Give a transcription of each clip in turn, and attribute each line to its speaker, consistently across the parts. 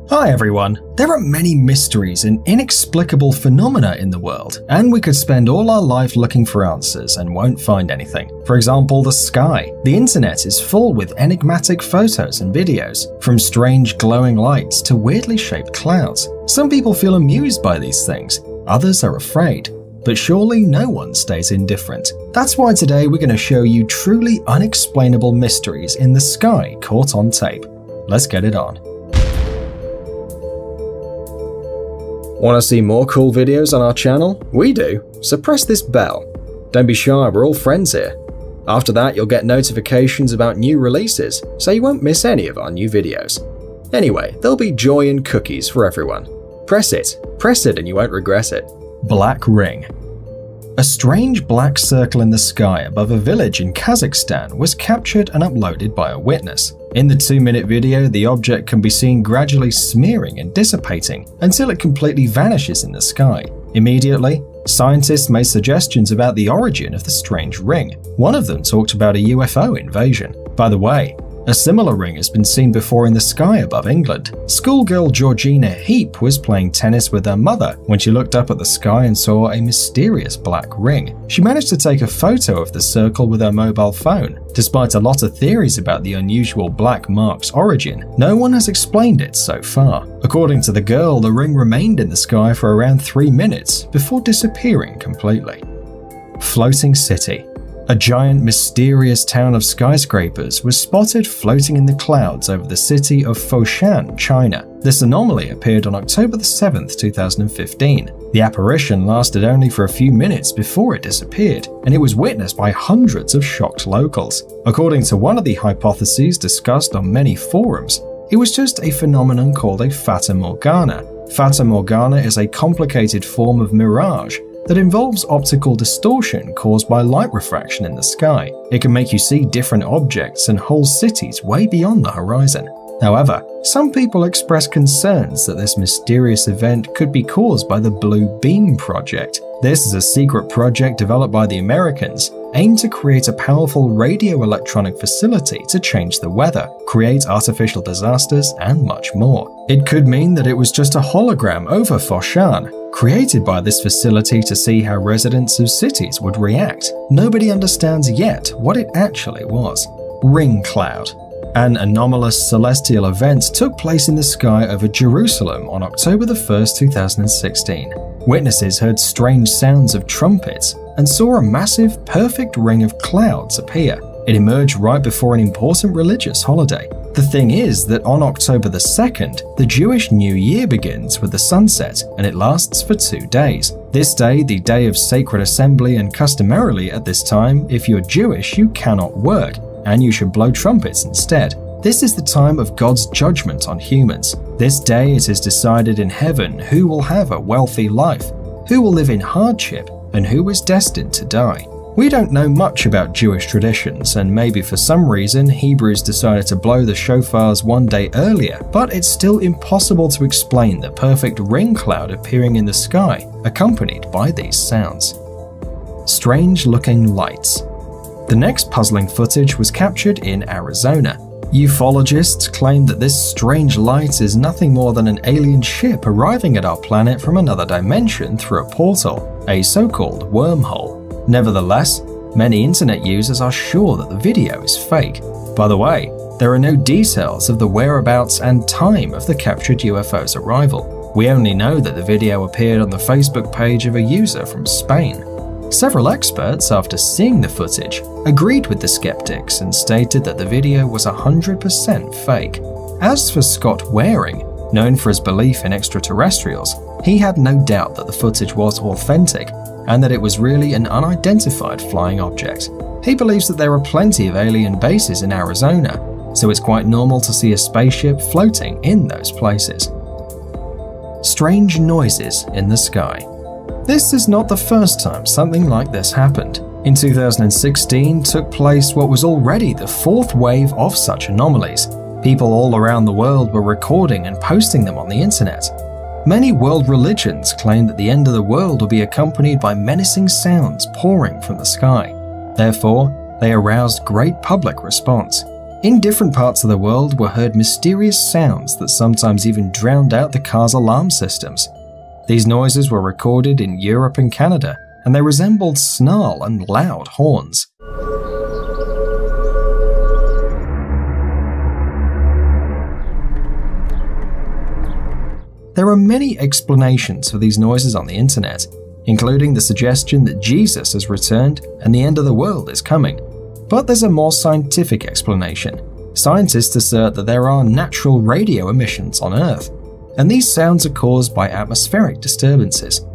Speaker 1: Hi everyone! There are many mysteries and inexplicable phenomena in the world, and we could spend all our life looking for answers and won't find anything. For example, the sky. The internet is full with enigmatic photos and videos, from strange glowing lights to weirdly shaped clouds. Some people feel amused by these things, others are afraid. But surely no one stays indifferent. That's why today we're going to show you truly unexplainable mysteries in the sky caught on tape. Let's get it on. Want to see more cool videos on our channel? We do, so press this bell. Don't be shy, we're all friends here. After that, you'll get notifications about new releases, so you won't miss any of our new videos. Anyway, there'll be joy and cookies for everyone. Press it and you won't regret it. Black Ring. A strange black circle in the sky above a village in Kazakhstan was captured and uploaded by a witness. In the 2-minute video, the object can be seen gradually smearing and dissipating until it completely vanishes in the sky. Immediately, scientists made suggestions about the origin of the strange ring. One of them talked about a UFO invasion. By the way, a similar ring has been seen before in the sky above England. Schoolgirl Georgina Heap was playing tennis with her mother when she looked up at the sky and saw a mysterious black ring. She managed to take a photo of the circle with her mobile phone. Despite a lot of theories about the unusual black mark's origin, no one has explained it so far. According to the girl, the ring remained in the sky for around 3 minutes before disappearing completely. Floating City. A giant, mysterious town of skyscrapers was spotted floating in the clouds over the city of Foshan, China. This anomaly appeared on October 7, 2015. The apparition lasted only for a few minutes before it disappeared, and it was witnessed by hundreds of shocked locals. According to one of the hypotheses discussed on many forums, it was just a phenomenon called a Fata Morgana. Fata Morgana is a complicated form of mirage that involves optical distortion caused by light refraction in the sky. It can make you see different objects and whole cities way beyond the horizon. However, some people express concerns that this mysterious event could be caused by the Blue Beam Project. This is a secret project developed by the Americans aimed to create a powerful radio-electronic facility to change the weather, create artificial disasters, and much more. It could mean that it was just a hologram over Foshan, created by this facility to see how residents of cities would react. Nobody understands yet what it actually was. Ring Cloud. An anomalous celestial event took place in the sky over Jerusalem on October 1, 2016. Witnesses heard strange sounds of trumpets and saw a massive, perfect ring of clouds appear. It emerged right before an important religious holiday. The thing is that on October 2nd, the Jewish New Year begins with the sunset, and it lasts for 2 days. This day, the day of sacred assembly, and customarily at this time, if you're Jewish, you cannot work, and you should blow trumpets instead. This is the time of God's judgment on humans. This day it is decided in heaven who will have a wealthy life, who will live in hardship, and who is destined to die. We don't know much about Jewish traditions, and maybe for some reason Hebrews decided to blow the shofars 1 day earlier, but it's still impossible to explain the perfect ring cloud appearing in the sky, accompanied by these sounds. Strange-looking lights. The next puzzling footage was captured in Arizona. Ufologists claim that this strange light is nothing more than an alien ship arriving at our planet from another dimension through a portal, a so-called wormhole. Nevertheless, many internet users are sure that the video is fake. By the way, there are no details of the whereabouts and time of the captured UFO's arrival. We only know that the video appeared on the Facebook page of a user from Spain. Several experts, after seeing the footage, agreed with the skeptics and stated that the video was 100% fake. As for Scott Waring, known for his belief in extraterrestrials, he had no doubt that the footage was authentic and that it was really an unidentified flying object. He believes that there are plenty of alien bases in Arizona, so it's quite normal to see a spaceship floating in those places. Strange noises in the sky. This is not the first time something like this happened. In 2016 took place what was already the 4th wave of such anomalies. People all around the world were recording and posting them on the internet. Many world religions claim that the end of the world will be accompanied by menacing sounds pouring from the sky. Therefore, they aroused great public response. In different parts of the world were heard mysterious sounds that sometimes even drowned out the car's alarm systems. These noises were recorded in Europe and Canada, and they resembled snarl and loud horns. There are many explanations for these noises on the internet, including the suggestion that Jesus has returned and the end of the world is coming. But there's a more scientific explanation. Scientists assert that there are natural radio emissions on Earth, and these sounds are caused by atmospheric disturbances.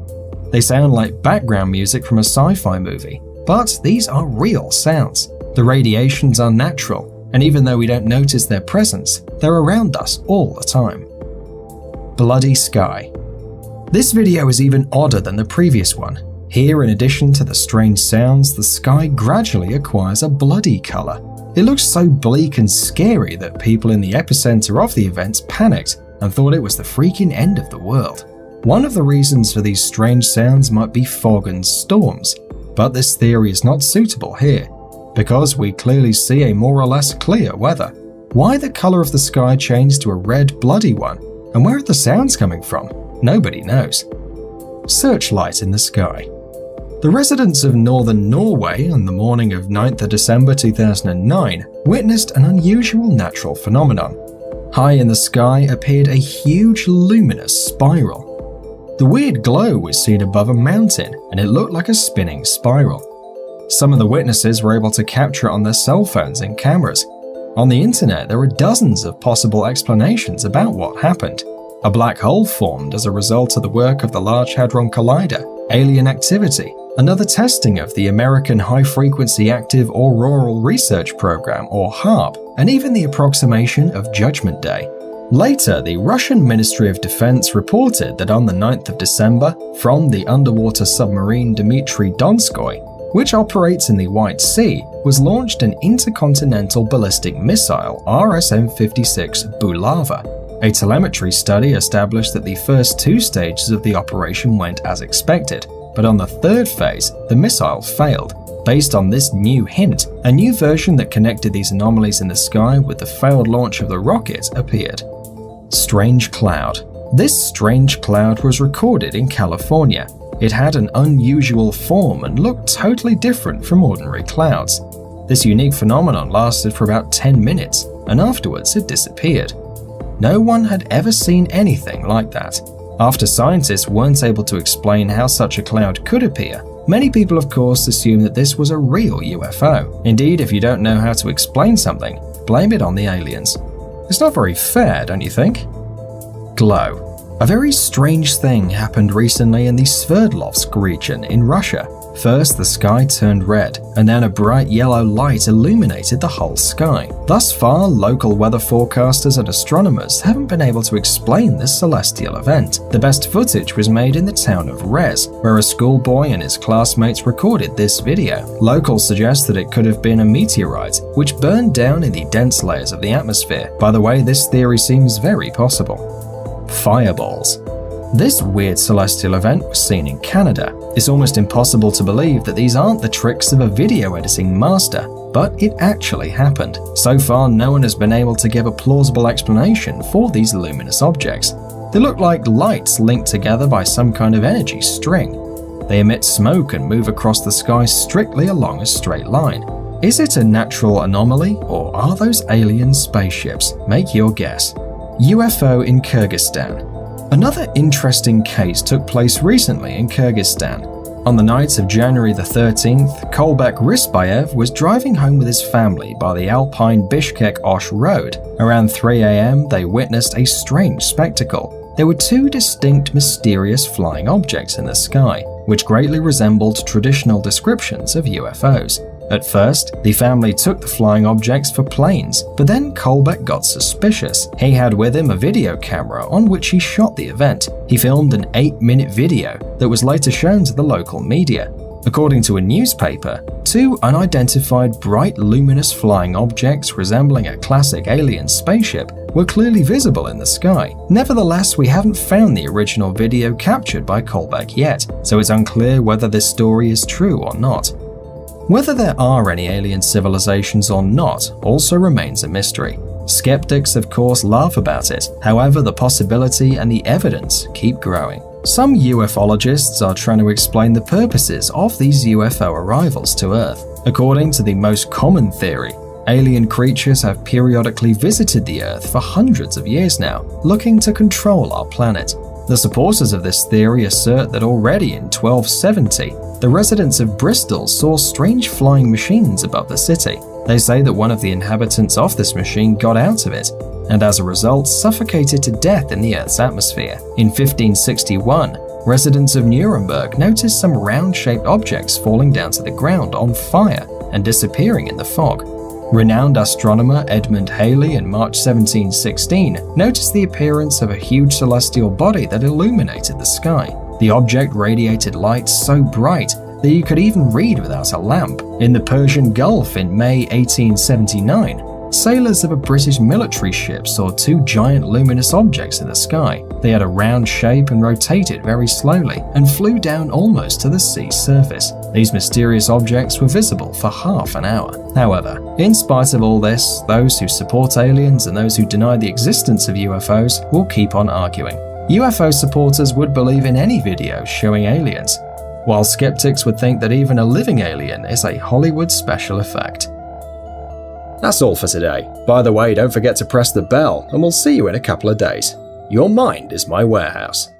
Speaker 1: They sound like background music from a sci-fi movie, but these are real sounds. The radiations are natural, and even though we don't notice their presence, they're around us all the time. Bloody sky. This video is even odder than the previous one. Here, in addition to the strange sounds, the sky gradually acquires a bloody color. It looks so bleak and scary that people in the epicenter of the events panicked and thought it was the freaking end of the world. One of the reasons for these strange sounds might be fog and storms, but this theory is not suitable here, because we clearly see a more or less clear weather. Why the color of the sky changed to a red, bloody one, and where are the sounds coming from? Nobody knows. Searchlight in the sky. The residents of northern Norway on the morning of 9th of December 2009 witnessed an unusual natural phenomenon. High in the sky appeared a huge luminous spiral. The weird glow was seen above a mountain, and it looked like a spinning spiral. Some of the witnesses were able to capture it on their cell phones and cameras. On the internet, there are dozens of possible explanations about what happened. A black hole formed as a result of the work of the Large Hadron Collider, alien activity, another testing of the American High-Frequency Active Auroral Research Program, or HAARP, and even the approximation of Judgment Day. Later, the Russian Ministry of Defense reported that on the 9th of December, from the underwater submarine Dmitry Donskoy, which operates in the White Sea, was launched an intercontinental ballistic missile RSM-56 Bulava. A telemetry study established that the first two stages of the operation went as expected, but on the third phase, the missile failed. Based on this new hint, a new version that connected these anomalies in the sky with the failed launch of the rocket appeared. Strange cloud. This strange cloud was recorded in California. It had an unusual form and looked totally different from ordinary clouds. This unique phenomenon lasted for about 10 minutes, and afterwards it disappeared. No one had ever seen anything like that. After scientists weren't able to explain how such a cloud could appear, many people of course assumed that this was a real UFO. Indeed, if you don't know how to explain something, blame it on the aliens. It's not very fair, don't you think? Glow. A very strange thing happened recently in the Sverdlovsk region in Russia. First, the sky turned red, and then a bright yellow light illuminated the whole sky. Thus far, local weather forecasters and astronomers haven't been able to explain this celestial event. The best footage was made in the town of Rez, where a schoolboy and his classmates recorded this video. Locals suggest that it could have been a meteorite, which burned down in the dense layers of the atmosphere. By the way, this theory seems very possible. Fireballs. This weird celestial event was seen in Canada. It's almost impossible to believe that these aren't the tricks of a video editing master, but it actually happened. So far, no one has been able to give a plausible explanation for these luminous objects. They look like lights linked together by some kind of energy string. They emit smoke and move across the sky strictly along a straight line. Is it a natural anomaly, or are those alien spaceships? Make your guess. UFO in Kyrgyzstan. Another interesting case took place recently in Kyrgyzstan. On the night of January the 13th, Kolbek Risbayev was driving home with his family by the Alpine Bishkek-Osh Road. Around 3 a.m., they witnessed a strange spectacle. There were two distinct mysterious flying objects in the sky, which greatly resembled traditional descriptions of UFOs. At first, the family took the flying objects for planes, but then Kolbek got suspicious. He had with him a video camera on which he shot the event. He filmed an 8-minute video that was later shown to the local media. According to a newspaper, two unidentified bright luminous flying objects resembling a classic alien spaceship were clearly visible in the sky. Nevertheless, we haven't found the original video captured by Kolbek yet, so it's unclear whether this story is true or not. Whether there are any alien civilizations or not also remains a mystery. Skeptics, of course, laugh about it. However, the possibility and the evidence keep growing. Some ufologists are trying to explain the purposes of these UFO arrivals to Earth. According to the most common theory, alien creatures have periodically visited the Earth for hundreds of years now, looking to control our planet. The supporters of this theory assert that already in 1270, the residents of Bristol saw strange flying machines above the city. They say that one of the inhabitants of this machine got out of it, and as a result suffocated to death in the Earth's atmosphere. In 1561, residents of Nuremberg noticed some round-shaped objects falling down to the ground on fire and disappearing in the fog. Renowned astronomer Edmund Halley in March 1716 noticed the appearance of a huge celestial body that illuminated the sky. The object radiated light so bright that you could even read without a lamp. In the Persian Gulf in May 1879, sailors of a British military ship saw two giant luminous objects in the sky. They had a round shape and rotated very slowly and flew down almost to the sea's surface. These mysterious objects were visible for half an hour. However, in spite of all this, those who support aliens and those who deny the existence of UFOs will keep on arguing. UFO supporters would believe in any video showing aliens, while skeptics would think that even a living alien is a Hollywood special effect. That's all for today. By the way, don't forget to press the bell, and we'll see you in a couple of days. Your mind is my warehouse.